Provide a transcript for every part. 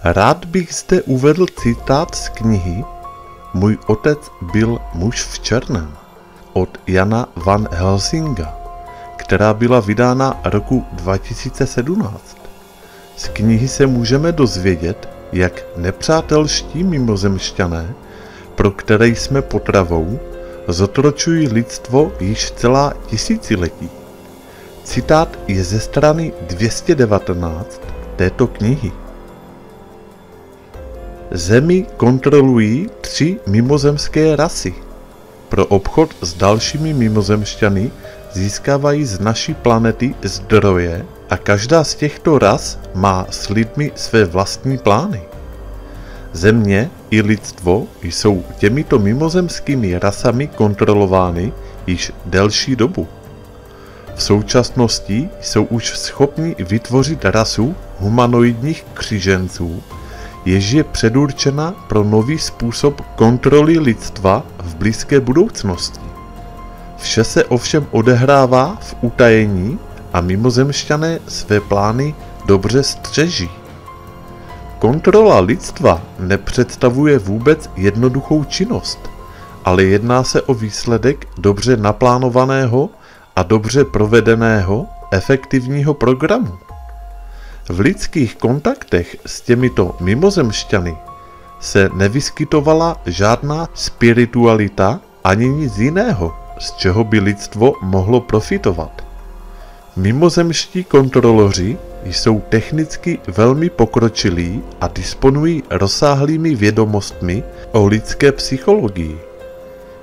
Rád bych zde uvedl citát z knihy Můj otec byl muž v černém od Jana van Helsinga, která byla vydána roku 2017. Z knihy se můžeme dozvědět, jak nepřátelští mimozemšťané, pro které jsme potravou, zotročují lidstvo již celá tisíciletí. Citát je ze strany 219 této knihy. Zemi kontrolují 3 mimozemské rasy. Pro obchod s dalšími mimozemšťany získávají z naší planety zdroje a každá z těchto ras má s lidmi své vlastní plány. Země i lidstvo jsou těmito mimozemskými rasami kontrolovány již delší dobu. V současnosti jsou už schopni vytvořit rasu humanoidních křiženců, jež je předurčena pro nový způsob kontroly lidstva v blízké budoucnosti. Vše se ovšem odehrává v utajení a mimozemšťané své plány dobře střeží. Kontrola lidstva nepředstavuje vůbec jednoduchou činnost, ale jedná se o výsledek dobře naplánovaného a dobře provedeného efektivního programu. V lidských kontaktech s těmito mimozemšťany se nevyskytovala žádná spiritualita ani nic jiného, z čeho by lidstvo mohlo profitovat. Mimozemští kontroloři jsou technicky velmi pokročilí a disponují rozsáhlými vědomostmi o lidské psychologii.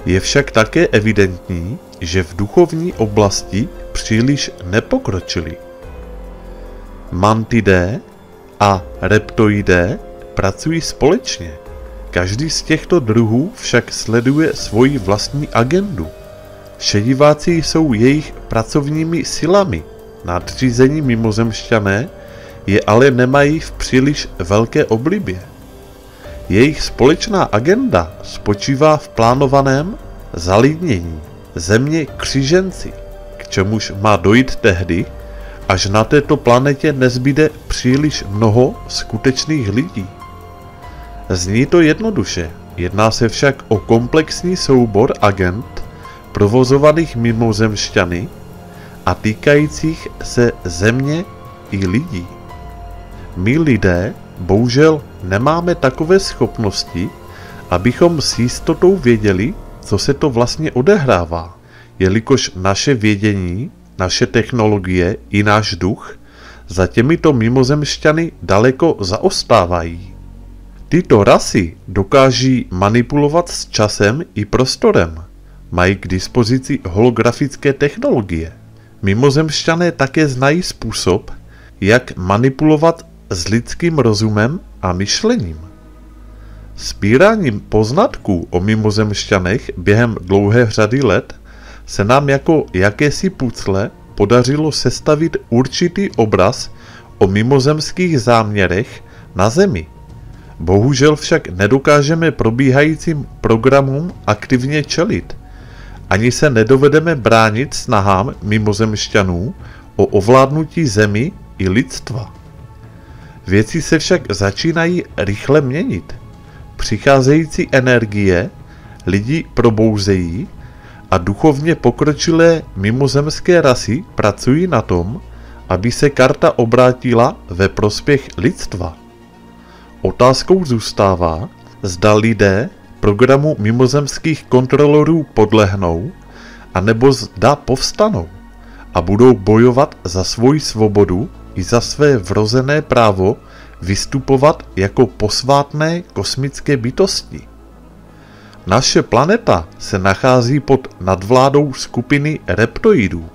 Je však také evidentní, že v duchovní oblasti příliš nepokročili. Mantidé a reptoidé pracují společně. Každý z těchto druhů však sleduje svoji vlastní agendu. Šediváci jsou jejich pracovními silami, nadřízení mimozemšťané je ale nemají v příliš velké oblibě. Jejich společná agenda spočívá v plánovaném zalidnění země křiženci, k čemuž má dojít tehdy, až na této planetě nezbyde příliš mnoho skutečných lidí. Zní to jednoduše, jedná se však o komplexní soubor agent provozovaných mimozemšťany a týkajících se země i lidí. My lidé bohužel nemáme takové schopnosti, abychom s jistotou věděli, co se to vlastně odehrává, jelikož naše vědění, naše technologie i náš duch za těmito mimozemšťany daleko zaostávají. Tyto rasy dokáží manipulovat s časem i prostorem, mají k dispozici holografické technologie. Mimozemšťané také znají způsob, jak manipulovat s lidským rozumem a myšlením. Sbíráním poznatků o mimozemšťanech během dlouhé řady let se nám jako jakési pucle podařilo sestavit určitý obraz o mimozemských záměrech na Zemi. Bohužel však nedokážeme probíhajícím programům aktivně čelit, ani se nedovedeme bránit snahám mimozemšťanů o ovládnutí Zemi i lidstva. Věci se však začínají rychle měnit. Přicházející energie lidi probouzejí a duchovně pokročilé mimozemské rasy pracují na tom, aby se karta obrátila ve prospěch lidstva. Otázkou zůstává, zda lidé programu mimozemských kontrolorů podlehnou, anebo zda povstanou a budou bojovat za svoji svobodu i za své vrozené právo vystupovat jako posvátné kosmické bytosti. Naše planeta se nachází pod nadvládou skupiny reptoidů,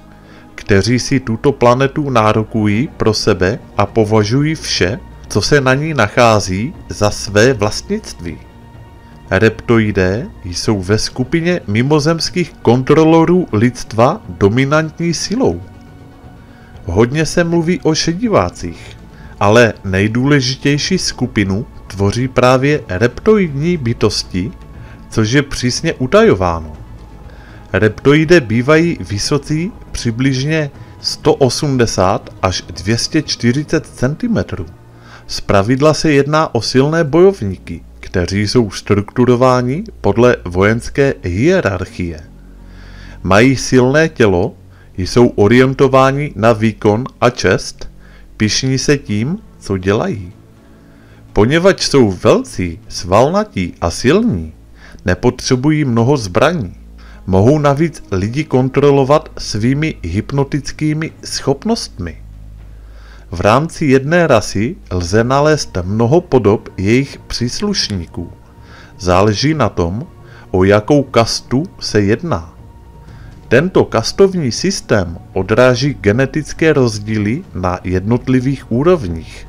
kteří si tuto planetu nárokují pro sebe a považují vše, co se na ní nachází, za své vlastnictví. Reptoidé jsou ve skupině mimozemských kontrolorů lidstva dominantní silou. Hodně se mluví o šedivácích, ale nejdůležitější skupinu tvoří právě reptoidní bytosti, což je přísně utajováno. Reptoidé bývají vysocí přibližně 180 až 240 cm. Zpravidla se jedná o silné bojovníky, kteří jsou strukturováni podle vojenské hierarchie. Mají silné tělo, jsou orientováni na výkon a čest, pyšní se tím, co dělají. Poněvadž jsou velcí, svalnatí a silní, nepotřebují mnoho zbraní. Mohou navíc lidi kontrolovat svými hypnotickými schopnostmi. V rámci jedné rasy lze nalézt mnoho podob jejich příslušníků. Záleží na tom, o jakou kastu se jedná. Tento kastovní systém odráží genetické rozdíly na jednotlivých úrovních.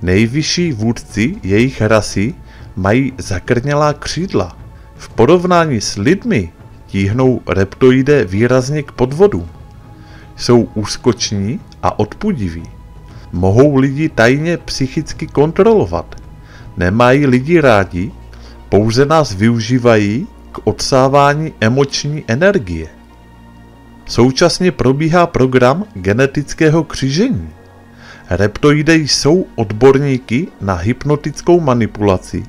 Nejvyšší vůdci jejich rasy mají zakrnělá křídla. V porovnání s lidmi tíhnou reptoidé výrazně k podvodu. Jsou úskoční a odpudiví. Mohou lidi tajně psychicky kontrolovat. Nemají lidi rádi, pouze nás využívají k odsávání emoční energie. Současně probíhá program genetického křížení. Reptoidé jsou odborníky na hypnotickou manipulaci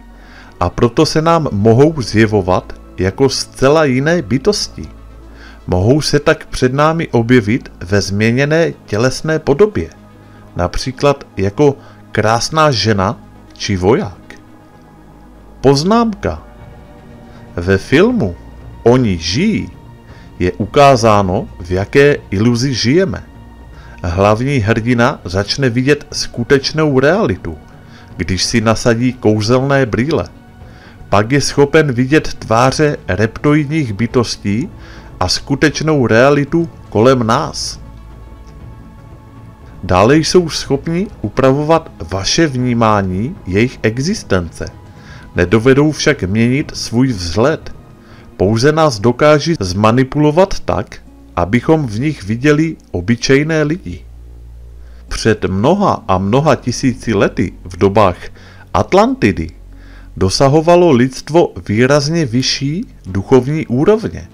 a proto se nám mohou zjevovat jako zcela jiné bytosti. Mohou se tak před námi objevit ve změněné tělesné podobě, například jako krásná žena či voják. Poznámka. Ve filmu Oni žijí je ukázáno, v jaké iluzi žijeme. Hlavní hrdina začne vidět skutečnou realitu, když si nasadí kouzelné brýle. Pak je schopen vidět tváře reptoidních bytostí a skutečnou realitu kolem nás. Dále jsou schopni upravovat vaše vnímání jejich existence. Nedovedou však měnit svůj vzhled. Pouze nás dokáží zmanipulovat tak, abychom v nich viděli obyčejné lidi. Před mnoha a mnoha tisíci lety v dobách Atlantidy dosahovalo lidstvo výrazně vyšší duchovní úrovně.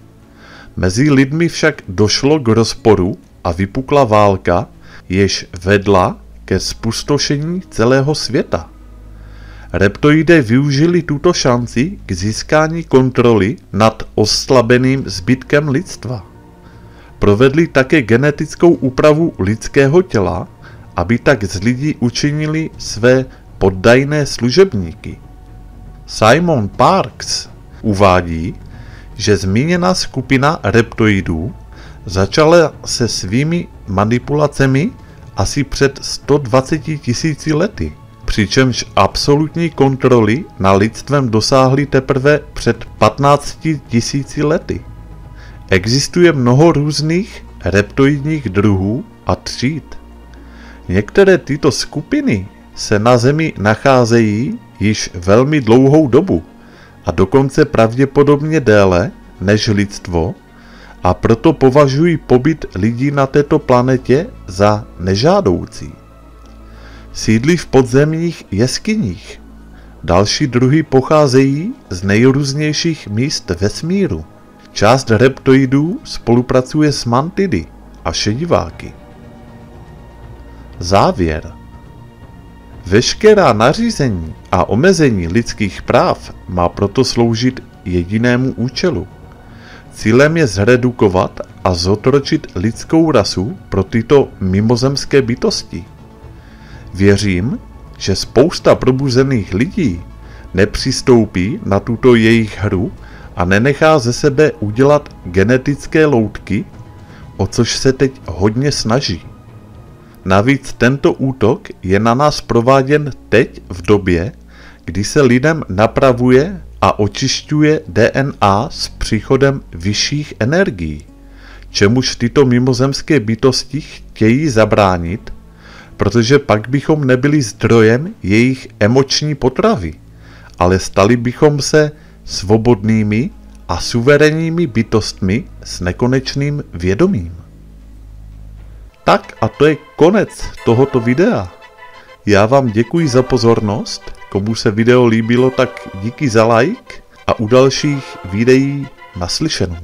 Mezi lidmi však došlo k rozporu a vypukla válka, jež vedla ke zpustošení celého světa. Reptoidé využili tuto šanci k získání kontroly nad oslabeným zbytkem lidstva. Provedli také genetickou úpravu lidského těla, aby tak z lidí učinili své poddajné služebníky. Simon Parkes uvádí, že zmíněná skupina reptoidů začala se svými manipulacemi asi před 120 000 lety, přičemž absolutní kontroly nad lidstvem dosáhly teprve před 15 000 lety. Existuje mnoho různých reptoidních druhů a tříd. Některé tyto skupiny se na Zemi nacházejí již velmi dlouhou dobu a dokonce pravděpodobně déle než lidstvo, a proto považují pobyt lidí na této planetě za nežádoucí. Sídlí v podzemních jeskyních. Další druhy pocházejí z nejrůznějších míst vesmíru. Část reptoidů spolupracuje s mantidy a šediváky. Závěr. Veškerá nařízení a omezení lidských práv má proto sloužit jedinému účelu. Cílem je zredukovat a zotročit lidskou rasu pro tyto mimozemské bytosti. Věřím, že spousta probuzených lidí nepřistoupí na tuto jejich hru a nenechá ze sebe udělat genetické loutky, o což se teď hodně snaží. Navíc tento útok je na nás prováděn teď v době, kdy se lidem napravuje a očišťuje DNA s příchodem vyšších energií, čemuž tyto mimozemské bytosti chtějí zabránit, protože pak bychom nebyli zdrojem jejich emoční potravy, ale stali bychom se svobodnými a suverénními bytostmi s nekonečným vědomím. Tak a to je konec tohoto videa. Já vám děkuji za pozornost, komu se video líbilo, tak díky za like a u dalších videí naslyšenou.